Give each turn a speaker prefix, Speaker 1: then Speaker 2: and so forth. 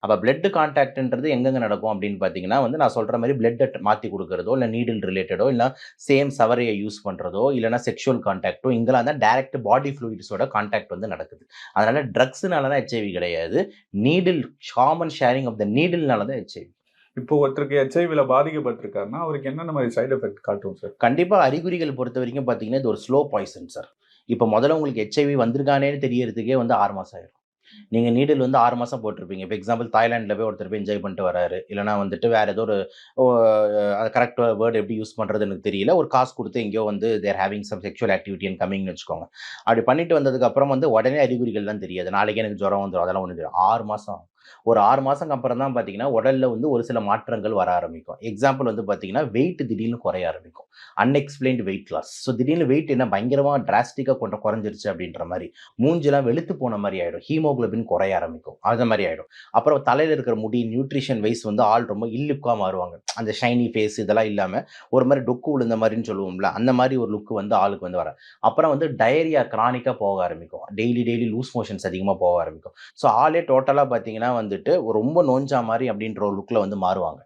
Speaker 1: அப்ப பிளட் கான்டாக்ட்ன்றது எங்கெங்க நடக்கும் அப்படின்னு பார்த்தீங்கன்னா வந்து நான் சொல்ற மாரி பிளட்ட மாத்தி குடுக்குறதோ, இல்ல நீடில் ரிலேட்டடோ, இல்ல சேம் சவரைய யூஸ் பண்றதோ, இல்லன்னா செக்சுவல் கான்டாக்ட்டோ இங்கலாம் தான் டைரக்ட் பாடி ஃப்ளூயிட்ஸோட கான்டாக்ட் வந்து நடக்குது. அதனால ட்ரக்ஸ்னால தான் எச்ஐவி கிடையாது. Needle common sharing of the நீடில்னால தான் எச்ஐவி.
Speaker 2: இப்போ ஒருத்தருக்கு எச்ஐவில பாதிக்கப்பட்டிருக்காருன்னா, அவருக்கு என்னென்ன மாரி சைட் எஃபெக்ட் காட்டும் சார்?
Speaker 1: கண்டிப்பா அறிகுறிகள் பொறுத்தவரைக்கும் பார்த்தீங்கன்னா, இது ஒரு ஸ்லோ பாய்சன் சார். இப்ப முதல்ல உங்களுக்கு எச்ஐவி வந்திருக்கானேன்னு தெரியறதுக்கே வந்து 6 மாசம் ஆயிரும். நீங்க நீடில் வந்து 6 மாசம் போட்டிருப்பீங்க. இப்ப எக்ஸாம்பிள் தாய்லாந்துல போய் ஒருத்தர் போய் என்ஜாய் பண்ணிட்டு வராரு. இல்லன்னா வந்துட்டு வேற ஏதோ ஒரு ஓ அது கரெக்ட் வேர்ட் எப்படி யூஸ் பண்றதுன்னு எனக்கு தெரியல. ஒரு காசு குடுத்து எங்கேயோ வந்து they are having some sexual activity and கமிங்ன்னு வச்சுக்கோங்க. அப்படி பண்ணிட்டு வந்ததுக்கு அப்புறம் வந்து உடனே அறிகுறிகள் தான் தெரியாது. நாளைக்கே எனக்கு ஜுரம் வந்துரும். அதெல்லாம் ஒண்ணும் தெரியாது. 6 மாசம் ஆகும். ஒரு 6 மாசம் அப்புறம் தான் பார்த்தீங்கன்னா, உடல்ல வந்து ஒரு சில மாற்றங்கள் வர ஆரம்பிக்கும். எக்ஸாம்பிள் வந்து பார்த்தீங்கன்னா, வெயிட் திடீர்னு குறைய ஆரம்பிக்கும். Unexplained weight loss. ஸோ திடீர்னு வெயிட் என்ன பயங்கரமா டிராஸ்டிக்கா குறைஞ்சிருச்சு அப்படின்ற மாரி. மூஞ்சிலாம் வெளுத்து போன மாரி ஆயிடும். ஹீமோகுளோபின் குறைய ஆரம்பிக்கும். அந்த மாரி ஆயிடும். அப்புறம் தலையில இருக்கிற முடி நியூட்ரிஷன் வைஸ் வந்து ஆள் ரொம்ப இல்லுக்கா மாறுவாங்க. அந்த ஷைனி ஃபேஸ் இதெல்லாம் இல்லாம, ஒரு மாரி டொக்கு விழுந்த மாரின்னு சொல்லுவோம்ல, அந்த மாரி ஒரு லுக் வந்து ஆளுக்கு வந்து வர அப்புறம் வந்து டயரியா கிரானிக்கா போக ஆரம்பிக்கும். டெய்லி லூஸ் மோஷன்ஸ் அதிகமா போக ஆரம்பிக்கும். ஸோ ஆளே டோட்டலா பார்த்தீங்கன்னா வந்துட்டு, ரொம்ப நோஞ்சா மாரி அப்படின்ற ஒரு லுக்ல வந்து மாறுவாங்க.